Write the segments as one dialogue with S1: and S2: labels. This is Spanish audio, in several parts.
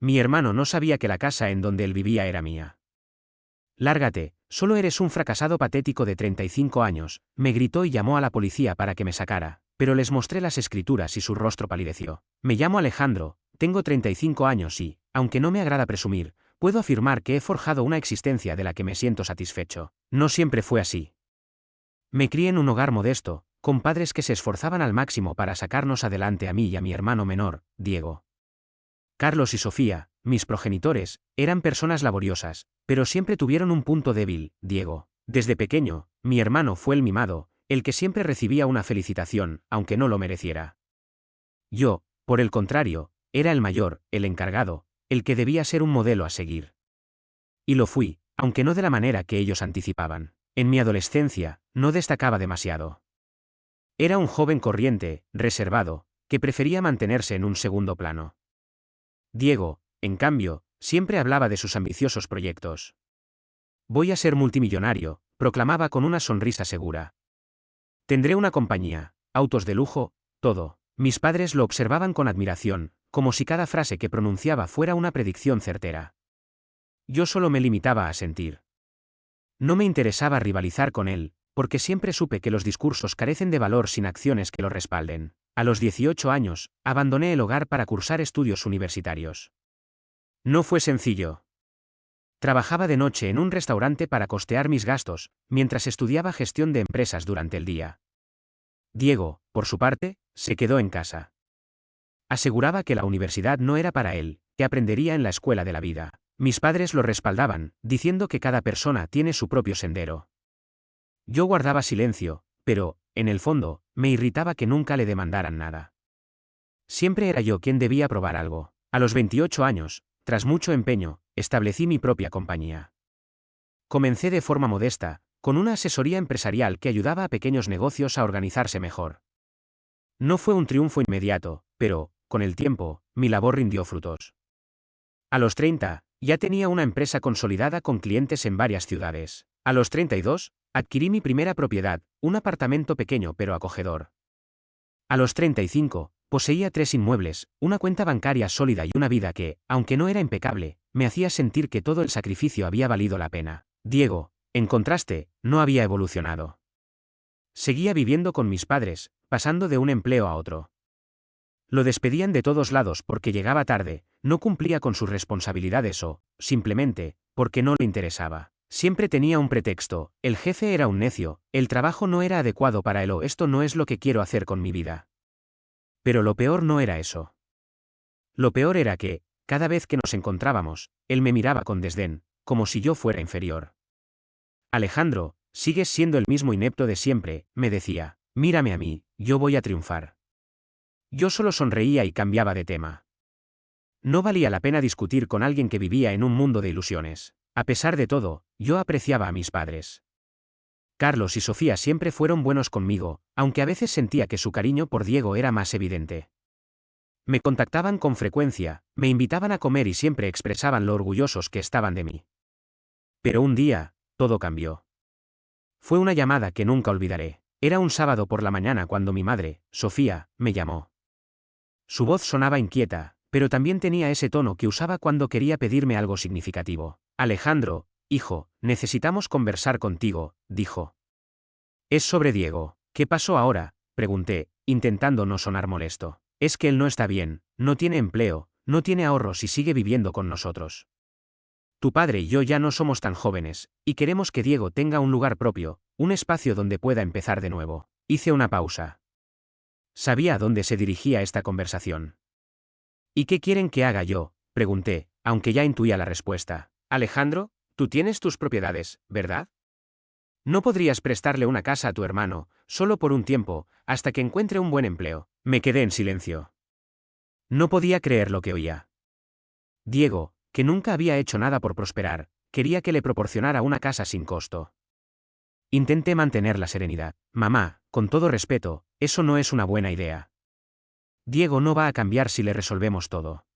S1: Mi hermano no sabía que la casa en donde él vivía era mía. Lárgate, solo eres un fracasado patético de 35 años, me gritó y llamó a la policía para que me sacara, pero les mostré las escrituras y su rostro palideció. Me llamo Alejandro, tengo 35 años y, aunque no me agrada presumir, puedo afirmar que he forjado una existencia de la que me siento satisfecho. No siempre fue así. Me crié en un hogar modesto, con padres que se esforzaban al máximo para sacarnos adelante a mí y a mi hermano menor, Diego. Carlos y Sofía, mis progenitores, eran personas laboriosas, pero siempre tuvieron un punto débil, Diego. Desde pequeño, mi hermano fue el mimado, el que siempre recibía una felicitación, aunque no lo mereciera. Yo, por el contrario, era el mayor, el encargado, el que debía ser un modelo a seguir. Y lo fui, aunque no de la manera que ellos anticipaban. En mi adolescencia, no destacaba demasiado. Era un joven corriente, reservado, que prefería mantenerse en un segundo plano. Diego, en cambio, siempre hablaba de sus ambiciosos proyectos. Voy a ser multimillonario, proclamaba con una sonrisa segura. Tendré una compañía, autos de lujo, todo. Mis padres lo observaban con admiración, como si cada frase que pronunciaba fuera una predicción certera. Yo solo me limitaba a sentir. No me interesaba rivalizar con él, porque siempre supe que los discursos carecen de valor sin acciones que lo respalden. A los 18 años, abandoné el hogar para cursar estudios universitarios. No fue sencillo. Trabajaba de noche en un restaurante para costear mis gastos, mientras estudiaba gestión de empresas durante el día. Diego, por su parte, se quedó en casa. Aseguraba que la universidad no era para él, que aprendería en la escuela de la vida. Mis padres lo respaldaban, diciendo que cada persona tiene su propio sendero. Yo guardaba silencio, pero, en el fondo, me irritaba que nunca le demandaran nada. Siempre era yo quien debía probar algo. A los 28 años, tras mucho empeño, establecí mi propia compañía. Comencé de forma modesta, con una asesoría empresarial que ayudaba a pequeños negocios a organizarse mejor. No fue un triunfo inmediato, pero, con el tiempo, mi labor rindió frutos. A los 30, ya tenía una empresa consolidada con clientes en varias ciudades. A los 32, adquirí mi primera propiedad, un apartamento pequeño pero acogedor. A los 35, poseía 3 inmuebles, una cuenta bancaria sólida y una vida que, aunque no era impecable, me hacía sentir que todo el sacrificio había valido la pena. Diego, en contraste, no había evolucionado. Seguía viviendo con mis padres, pasando de un empleo a otro. Lo despedían de todos lados porque llegaba tarde, no cumplía con sus responsabilidades o, simplemente, porque no le interesaba. Siempre tenía un pretexto: el jefe era un necio, el trabajo no era adecuado para él o esto no es lo que quiero hacer con mi vida. Pero lo peor no era eso. Lo peor era que, cada vez que nos encontrábamos, él me miraba con desdén, como si yo fuera inferior. Alejandro, sigues siendo el mismo inepto de siempre, me decía, mírame a mí, yo voy a triunfar. Yo solo sonreía y cambiaba de tema. No valía la pena discutir con alguien que vivía en un mundo de ilusiones. A pesar de todo, yo apreciaba a mis padres. Carlos y Sofía siempre fueron buenos conmigo, aunque a veces sentía que su cariño por Diego era más evidente. Me contactaban con frecuencia, me invitaban a comer y siempre expresaban lo orgullosos que estaban de mí. Pero un día, todo cambió. Fue una llamada que nunca olvidaré. Era un sábado por la mañana cuando mi madre, Sofía, me llamó. Su voz sonaba inquieta, pero también tenía ese tono que usaba cuando quería pedirme algo significativo. Alejandro, hijo, necesitamos conversar contigo, dijo. Es sobre Diego. ¿Qué pasó ahora?, pregunté, intentando no sonar molesto. Es que él no está bien, no tiene empleo, no tiene ahorros y sigue viviendo con nosotros. Tu padre y yo ya no somos tan jóvenes, y queremos que Diego tenga un lugar propio, un espacio donde pueda empezar de nuevo. Hice una pausa. Sabía a dónde se dirigía esta conversación. ¿Y qué quieren que haga yo?, pregunté, aunque ya intuía la respuesta. Alejandro, tú tienes tus propiedades, ¿verdad? ¿No podrías prestarle una casa a tu hermano, solo por un tiempo, hasta que encuentre un buen empleo? Me quedé en silencio. No podía creer lo que oía. Diego, que nunca había hecho nada por prosperar, quería que le proporcionara una casa sin costo. Intenté mantener la serenidad. Mamá, con todo respeto, eso no es una buena idea. Diego no va a cambiar si le resolvemos todo.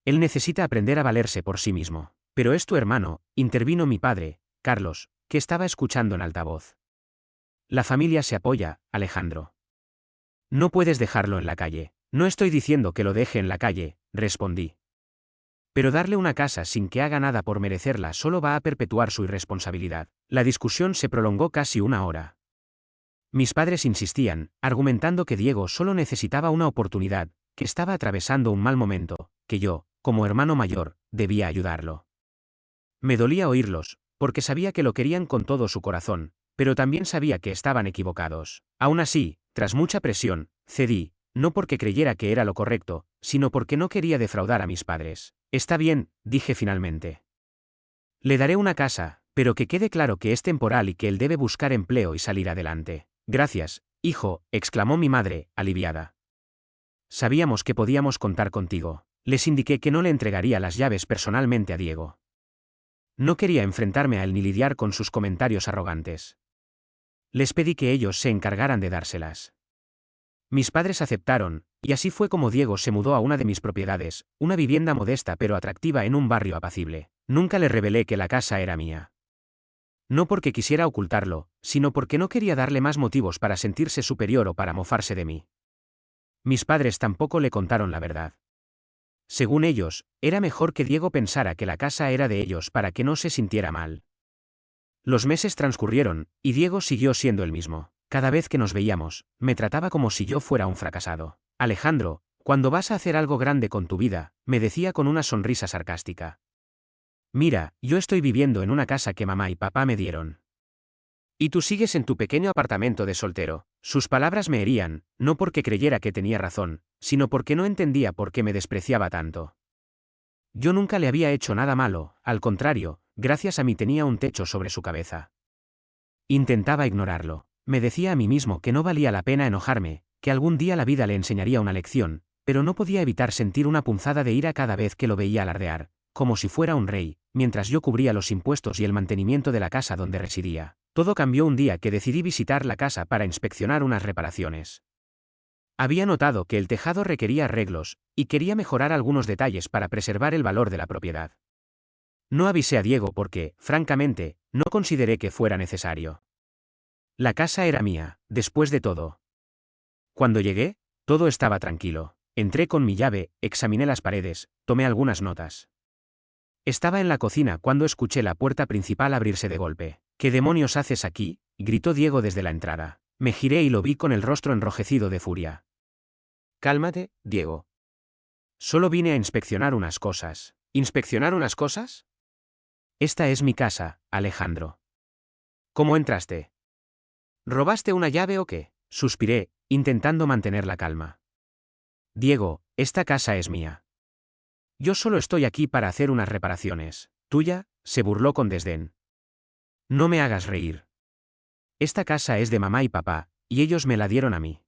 S1: Él necesita aprender a valerse por sí mismo. Pero es tu hermano, intervino mi padre, Carlos, que estaba escuchando en altavoz. La familia se apoya, Alejandro. No puedes dejarlo en la calle. No estoy diciendo que lo deje en la calle, respondí. Pero darle una casa sin que haga nada por merecerla solo va a perpetuar su irresponsabilidad. La discusión se prolongó casi una hora. Mis padres insistían, argumentando que Diego solo necesitaba una oportunidad, que estaba atravesando un mal momento, que yo, como hermano mayor, debía ayudarlo. Me dolía oírlos, porque sabía que lo querían con todo su corazón, pero también sabía que estaban equivocados. Aún así, tras mucha presión, cedí, no porque creyera que era lo correcto, sino porque no quería defraudar a mis padres. Está bien, dije finalmente. Le daré una casa, pero que quede claro que es temporal y que él debe buscar empleo y salir adelante. Gracias, hijo, exclamó mi madre, aliviada. Sabíamos que podíamos contar contigo. Les indiqué que no le entregaría las llaves personalmente a Diego. No quería enfrentarme a él ni lidiar con sus comentarios arrogantes. Les pedí que ellos se encargaran de dárselas. Mis padres aceptaron, y así fue como Diego se mudó a una de mis propiedades, una vivienda modesta pero atractiva en un barrio apacible. Nunca le revelé que la casa era mía. No porque quisiera ocultarlo, sino porque no quería darle más motivos para sentirse superior o para mofarse de mí. Mis padres tampoco le contaron la verdad. Según ellos, era mejor que Diego pensara que la casa era de ellos para que no se sintiera mal. Los meses transcurrieron, y Diego siguió siendo el mismo. Cada vez que nos veíamos, me trataba como si yo fuera un fracasado. Alejandro, cuando vas a hacer algo grande con tu vida, me decía con una sonrisa sarcástica. Mira, yo estoy viviendo en una casa que mamá y papá me dieron. Y tú sigues en tu pequeño apartamento de soltero. Sus palabras me herían, no porque creyera que tenía razón, sino porque no entendía por qué me despreciaba tanto. Yo nunca le había hecho nada malo, al contrario, gracias a mí tenía un techo sobre su cabeza. Intentaba ignorarlo. Me decía a mí mismo que no valía la pena enojarme, que algún día la vida le enseñaría una lección, pero no podía evitar sentir una punzada de ira cada vez que lo veía alardear, como si fuera un rey, mientras yo cubría los impuestos y el mantenimiento de la casa donde residía. Todo cambió un día que decidí visitar la casa para inspeccionar unas reparaciones. Había notado que el tejado requería arreglos, y quería mejorar algunos detalles para preservar el valor de la propiedad. No avisé a Diego porque, francamente, no consideré que fuera necesario. La casa era mía, después de todo. Cuando llegué, todo estaba tranquilo. Entré con mi llave, examiné las paredes, tomé algunas notas. Estaba en la cocina cuando escuché la puerta principal abrirse de golpe. ¿Qué demonios haces aquí?, gritó Diego desde la entrada. Me giré y lo vi con el rostro enrojecido de furia. Cálmate, Diego. Solo vine a inspeccionar unas cosas. ¿Inspeccionar unas cosas? Esta es mi casa, Alejandro. ¿Cómo entraste? ¿Robaste una llave o qué? Suspiré, intentando mantener la calma. Diego, esta casa es mía. Yo solo estoy aquí para hacer unas reparaciones. ¿Tuya?, se burló con desdén. No me hagas reír. Esta casa es de mamá y papá, y ellos me la dieron a mí.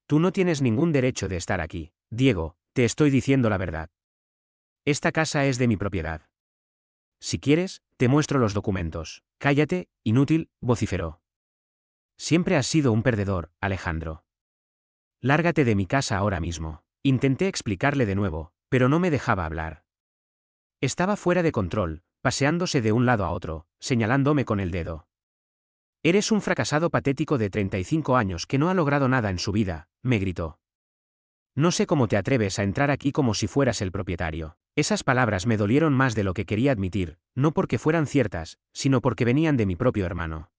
S1: Tú no tienes ningún derecho de estar aquí. Diego, te estoy diciendo la verdad. Esta casa es de mi propiedad. Si quieres, te muestro los documentos. Cállate, inútil, vociferó. Siempre has sido un perdedor, Alejandro. Lárgate de mi casa ahora mismo. Intenté explicarle de nuevo, pero no me dejaba hablar. Estaba fuera de control, paseándose de un lado a otro, señalándome con el dedo. Eres un fracasado patético de 35 años que no ha logrado nada en su vida, me gritó. No sé cómo te atreves a entrar aquí como si fueras el propietario. Esas palabras me dolieron más de lo que quería admitir, no porque fueran ciertas, sino porque venían de mi propio hermano.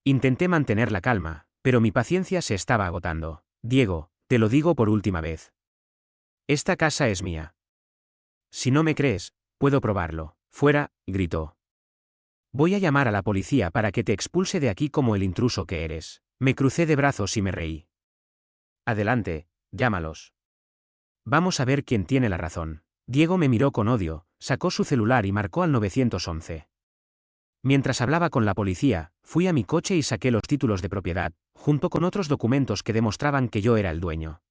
S1: Intenté mantener la calma, pero mi paciencia se estaba agotando. Diego, te lo digo por última vez. Esta casa es mía. Si no me crees, puedo probarlo. Fuera, gritó. Voy a llamar a la policía para que te expulse de aquí como el intruso que eres. Me crucé de brazos y me reí. Adelante, llámalos. Vamos a ver quién tiene la razón. Diego me miró con odio, sacó su celular y marcó al 911. Mientras hablaba con la policía, fui a mi coche y saqué los títulos de propiedad, junto con otros documentos que demostraban que yo era el dueño.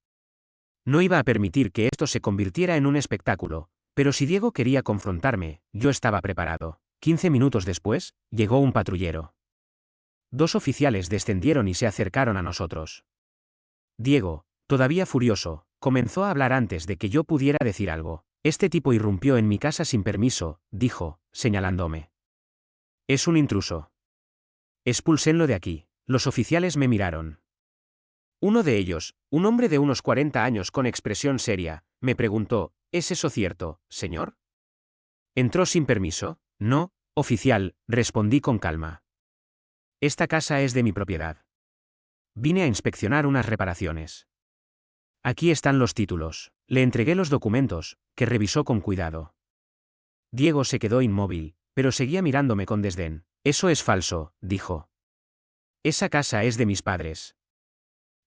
S1: No iba a permitir que esto se convirtiera en un espectáculo, pero si Diego quería confrontarme, yo estaba preparado. 15 minutos después, llegó un patrullero. 2 oficiales descendieron y se acercaron a nosotros. Diego, todavía furioso, comenzó a hablar antes de que yo pudiera decir algo. Este tipo irrumpió en mi casa sin permiso, dijo, señalándome. Es un intruso. Expúlsenlo de aquí. Los oficiales me miraron. Uno de ellos, un hombre de unos 40 años con expresión seria, me preguntó, ¿Es eso cierto, señor? ¿Entró sin permiso? No, oficial, respondí con calma. Esta casa es de mi propiedad. Vine a inspeccionar unas reparaciones. Aquí están los títulos. Le entregué los documentos, que revisó con cuidado. Diego se quedó inmóvil, pero seguía mirándome con desdén. Eso es falso, dijo. Esa casa es de mis padres.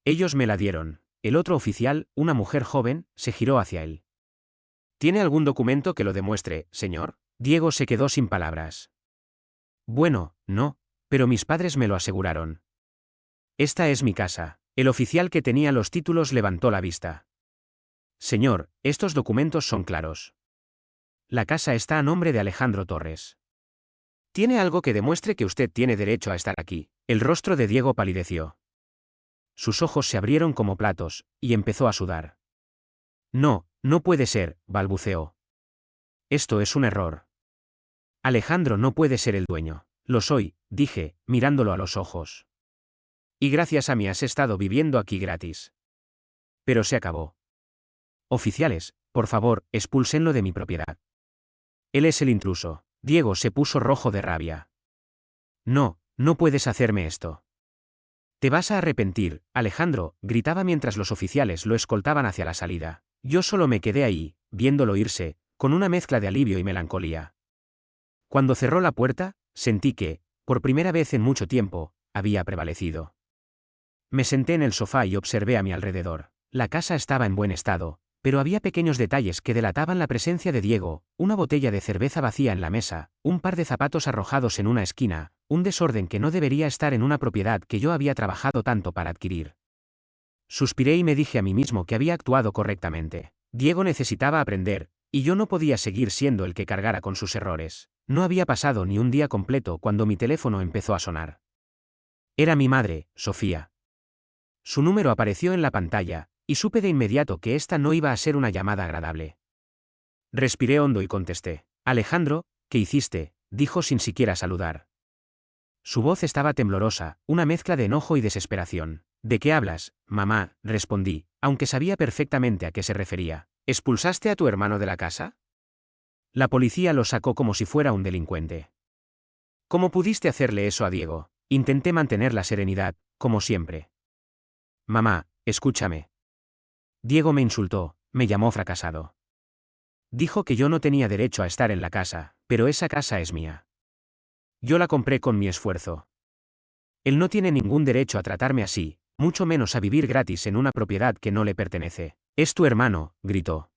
S1: Ellos me la dieron. El otro oficial, una mujer joven, se giró hacia él. ¿Tiene algún documento que lo demuestre, señor? Diego se quedó sin palabras. Bueno, no, pero mis padres me lo aseguraron. Esta es mi casa. El oficial que tenía los títulos levantó la vista. Señor, estos documentos son claros. La casa está a nombre de Alejandro Torres. ¿Tiene algo que demuestre que usted tiene derecho a estar aquí? El rostro de Diego palideció. Sus ojos se abrieron como platos, y empezó a sudar. No, no puede ser, balbuceó. Esto es un error. Alejandro no puede ser el dueño. Lo soy, dije, mirándolo a los ojos. Y gracias a mí has estado viviendo aquí gratis. Pero se acabó. Oficiales, por favor, expúlsenlo de mi propiedad. Él es el intruso. Diego se puso rojo de rabia. No, no puedes hacerme esto. Te vas a arrepentir, Alejandro, gritaba mientras los oficiales lo escoltaban hacia la salida. Yo solo me quedé ahí, viéndolo irse, con una mezcla de alivio y melancolía. Cuando cerró la puerta, sentí que, por primera vez en mucho tiempo, había prevalecido. Me senté en el sofá y observé a mi alrededor. La casa estaba en buen estado, pero había pequeños detalles que delataban la presencia de Diego, una botella de cerveza vacía en la mesa, un par de zapatos arrojados en una esquina, un desorden que no debería estar en una propiedad que yo había trabajado tanto para adquirir. Suspiré y me dije a mí mismo que había actuado correctamente. Diego necesitaba aprender, y yo no podía seguir siendo el que cargara con sus errores. No había pasado ni un día completo cuando mi teléfono empezó a sonar. Era mi madre, Sofía. Su número apareció en la pantalla, y supe de inmediato que esta no iba a ser una llamada agradable. Respiré hondo y contesté. Alejandro, ¿qué hiciste?, dijo sin siquiera saludar. Su voz estaba temblorosa, una mezcla de enojo y desesperación. ¿De qué hablas, mamá?, respondí, aunque sabía perfectamente a qué se refería. ¿Expulsaste a tu hermano de la casa? La policía lo sacó como si fuera un delincuente. ¿Cómo pudiste hacerle eso a Diego? Intenté mantener la serenidad, como siempre. Mamá, escúchame. Diego me insultó, me llamó fracasado. Dijo que yo no tenía derecho a estar en la casa, pero esa casa es mía. Yo la compré con mi esfuerzo. Él no tiene ningún derecho a tratarme así, mucho menos a vivir gratis en una propiedad que no le pertenece. Es tu hermano, gritó.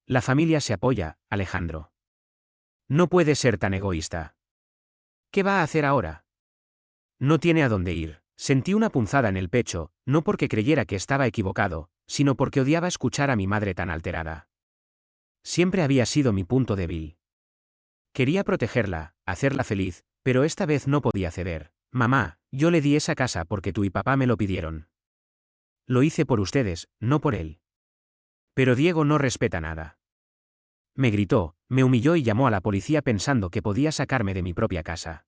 S1: La familia se apoya, Alejandro. No puede ser tan egoísta. ¿Qué va a hacer ahora? No tiene a dónde ir. Sentí una punzada en el pecho, no porque creyera que estaba equivocado, sino porque odiaba escuchar a mi madre tan alterada. Siempre había sido mi punto débil. Quería protegerla, hacerla feliz, pero esta vez no podía ceder. Mamá, yo le di esa casa porque tú y papá me lo pidieron. Lo hice por ustedes, no por él. Pero Diego no respeta nada. Me gritó, me humilló y llamó a la policía pensando que podía sacarme de mi propia casa.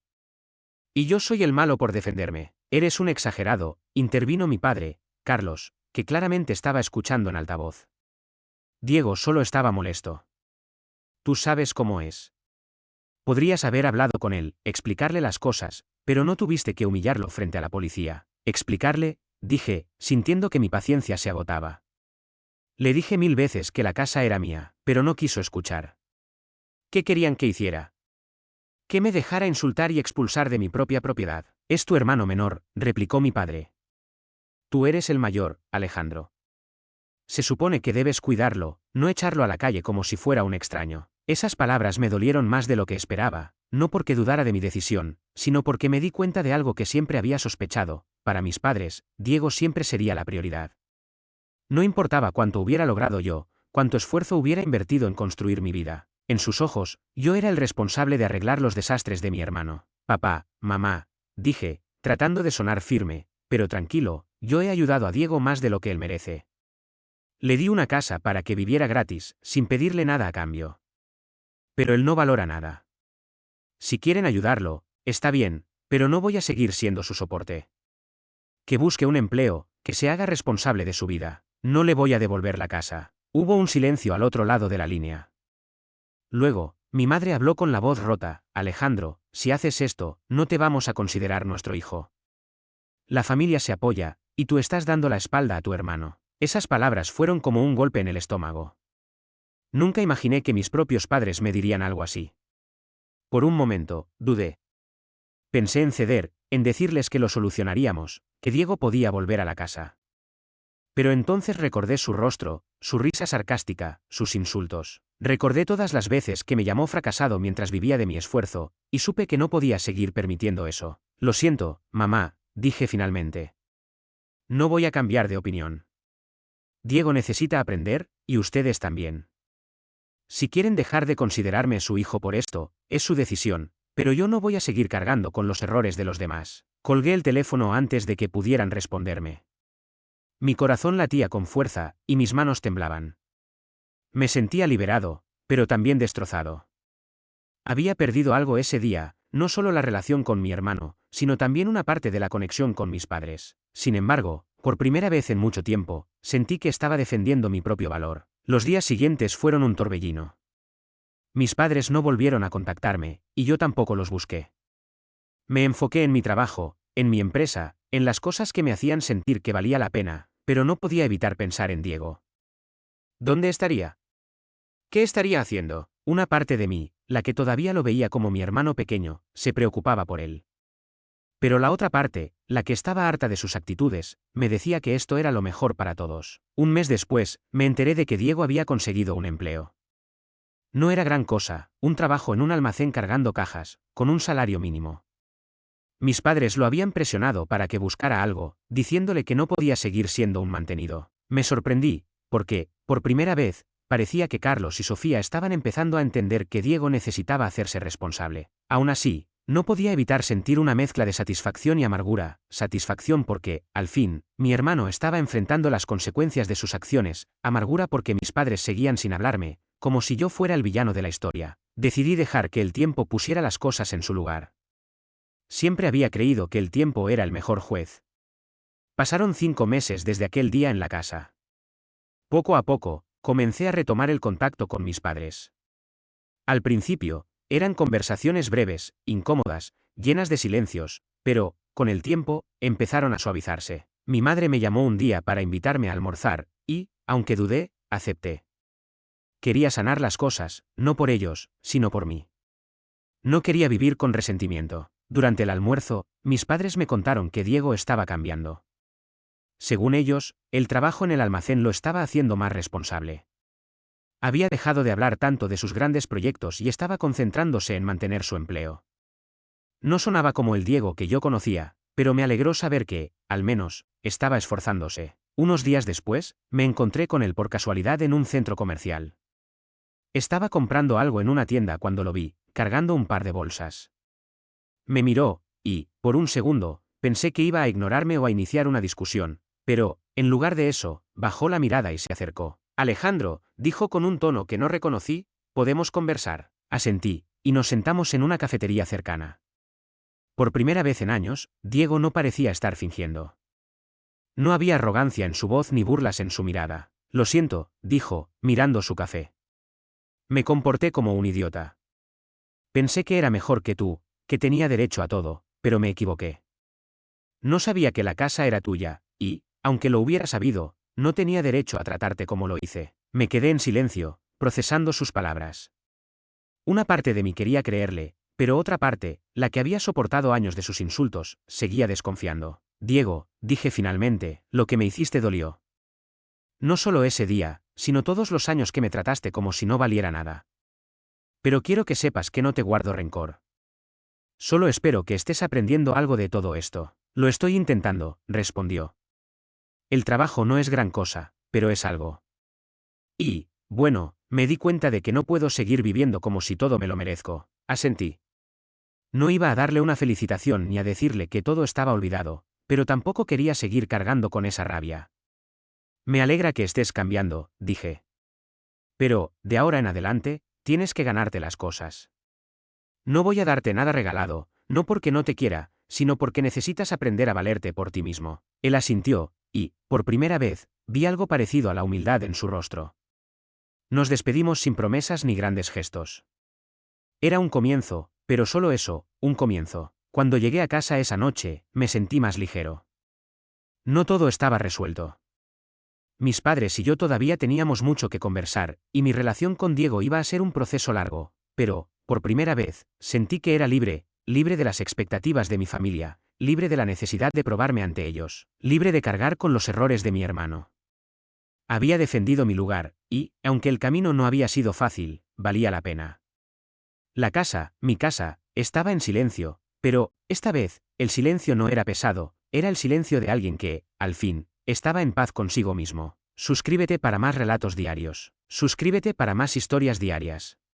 S1: Y yo soy el malo por defenderme. Eres un exagerado, intervino mi padre, Carlos, que claramente estaba escuchando en altavoz. Diego solo estaba molesto. Tú sabes cómo es. Podrías haber hablado con él, explicarle las cosas, pero no tuviste que humillarlo frente a la policía. Explicarle, dije, sintiendo que mi paciencia se agotaba. Le dije 1000 veces que la casa era mía, pero no quiso escuchar. ¿Qué querían que hiciera? Que me dejara insultar y expulsar de mi propia propiedad. Es tu hermano menor, replicó mi padre. Tú eres el mayor, Alejandro. Se supone que debes cuidarlo, no echarlo a la calle como si fuera un extraño. Esas palabras me dolieron más de lo que esperaba, no porque dudara de mi decisión, sino porque me di cuenta de algo que siempre había sospechado. Para mis padres, Diego siempre sería la prioridad. No importaba cuánto hubiera logrado yo, cuánto esfuerzo hubiera invertido en construir mi vida. En sus ojos, yo era el responsable de arreglar los desastres de mi hermano. Papá, mamá, dije, tratando de sonar firme, pero tranquilo, yo he ayudado a Diego más de lo que él merece. Le di una casa para que viviera gratis, sin pedirle nada a cambio. Pero él no valora nada. Si quieren ayudarlo, está bien, pero no voy a seguir siendo su soporte. Que busque un empleo, que se haga responsable de su vida. No le voy a devolver la casa. Hubo un silencio al otro lado de la línea. Luego, mi madre habló con la voz rota: Alejandro, si haces esto, no te vamos a considerar nuestro hijo. La familia se apoya, y tú estás dando la espalda a tu hermano. Esas palabras fueron como un golpe en el estómago. Nunca imaginé que mis propios padres me dirían algo así. Por un momento, dudé. Pensé en ceder, en decirles que lo solucionaríamos, que Diego podía volver a la casa. Pero entonces recordé su rostro, su risa sarcástica, sus insultos. Recordé todas las veces que me llamó fracasado mientras vivía de mi esfuerzo, y supe que no podía seguir permitiendo eso. Lo siento, mamá, dije finalmente. No voy a cambiar de opinión. Diego necesita aprender, y ustedes también. Si quieren dejar de considerarme su hijo por esto, es su decisión, pero yo no voy a seguir cargando con los errores de los demás. Colgué el teléfono antes de que pudieran responderme. Mi corazón latía con fuerza, y mis manos temblaban. Me sentía liberado, pero también destrozado. Había perdido algo ese día, no solo la relación con mi hermano, sino también una parte de la conexión con mis padres. Sin embargo, por primera vez en mucho tiempo, sentí que estaba defendiendo mi propio valor. Los días siguientes fueron un torbellino. Mis padres no volvieron a contactarme, y yo tampoco los busqué. Me enfoqué en mi trabajo, en mi empresa, en las cosas que me hacían sentir que valía la pena, pero no podía evitar pensar en Diego. ¿Dónde estaría? ¿Qué estaría haciendo? Una parte de mí, la que todavía lo veía como mi hermano pequeño, se preocupaba por él. Pero la otra parte, la que estaba harta de sus actitudes, me decía que esto era lo mejor para todos. Un mes después, me enteré de que Diego había conseguido un empleo. No era gran cosa, un trabajo en un almacén cargando cajas, con un salario mínimo. Mis padres lo habían presionado para que buscara algo, diciéndole que no podía seguir siendo un mantenido. Me sorprendí, porque, por primera vez, parecía que Carlos y Sofía estaban empezando a entender que Diego necesitaba hacerse responsable. Aún así, no podía evitar sentir una mezcla de satisfacción y amargura. Satisfacción porque, al fin, mi hermano estaba enfrentando las consecuencias de sus acciones; amargura porque mis padres seguían sin hablarme, como si yo fuera el villano de la historia. Decidí dejar que el tiempo pusiera las cosas en su lugar. Siempre había creído que el tiempo era el mejor juez. Pasaron 5 meses desde aquel día en la casa. Poco a poco, comencé a retomar el contacto con mis padres. Al principio, eran conversaciones breves, incómodas, llenas de silencios, pero, con el tiempo, empezaron a suavizarse. Mi madre me llamó un día para invitarme a almorzar, y, aunque dudé, acepté. Quería sanar las cosas, no por ellos, sino por mí. No quería vivir con resentimiento. Durante el almuerzo, mis padres me contaron que Diego estaba cambiando. Según ellos, el trabajo en el almacén lo estaba haciendo más responsable. Había dejado de hablar tanto de sus grandes proyectos y estaba concentrándose en mantener su empleo. No sonaba como el Diego que yo conocía, pero me alegró saber que, al menos, estaba esforzándose. Unos días después, me encontré con él por casualidad en un centro comercial. Estaba comprando algo en una tienda cuando lo vi, cargando un par de bolsas. Me miró, y, por un segundo, pensé que iba a ignorarme o a iniciar una discusión, pero, en lugar de eso, bajó la mirada y se acercó. Alejandro, dijo con un tono que no reconocí, ¿podemos conversar? Asentí, y nos sentamos en una cafetería cercana. Por primera vez en años, Diego no parecía estar fingiendo. No había arrogancia en su voz ni burlas en su mirada. Lo siento, dijo, mirando su café. Me comporté como un idiota. Pensé que era mejor que tú, que tenía derecho a todo, pero me equivoqué. No sabía que la casa era tuya, y, aunque lo hubiera sabido, no tenía derecho a tratarte como lo hice. Me quedé en silencio, procesando sus palabras. Una parte de mí quería creerle, pero otra parte, la que había soportado años de sus insultos, seguía desconfiando. Diego, dije finalmente, lo que me hiciste dolió. No solo ese día, sino todos los años que me trataste como si no valiera nada. Pero quiero que sepas que no te guardo rencor. Solo espero que estés aprendiendo algo de todo esto. Lo estoy intentando, respondió. El trabajo no es gran cosa, pero es algo. Y, bueno, me di cuenta de que no puedo seguir viviendo como si todo me lo merezco. Asentí. No iba a darle una felicitación ni a decirle que todo estaba olvidado, pero tampoco quería seguir cargando con esa rabia. Me alegra que estés cambiando, dije. Pero, de ahora en adelante, tienes que ganarte las cosas. No voy a darte nada regalado, no porque no te quiera, sino porque necesitas aprender a valerte por ti mismo. Él asintió, y, por primera vez, vi algo parecido a la humildad en su rostro. Nos despedimos sin promesas ni grandes gestos. Era un comienzo, pero solo eso, un comienzo. Cuando llegué a casa esa noche, me sentí más ligero. No todo estaba resuelto. Mis padres y yo todavía teníamos mucho que conversar, y mi relación con Diego iba a ser un proceso largo, pero, por primera vez, sentí que era libre, libre de las expectativas de mi familia, libre de la necesidad de probarme ante ellos, libre de cargar con los errores de mi hermano. Había defendido mi lugar, y, aunque el camino no había sido fácil, valía la pena. La casa, mi casa, estaba en silencio, pero, esta vez, el silencio no era pesado, era el silencio de alguien que, al fin, estaba en paz consigo mismo. Suscríbete para más relatos diarios. Suscríbete para más historias diarias.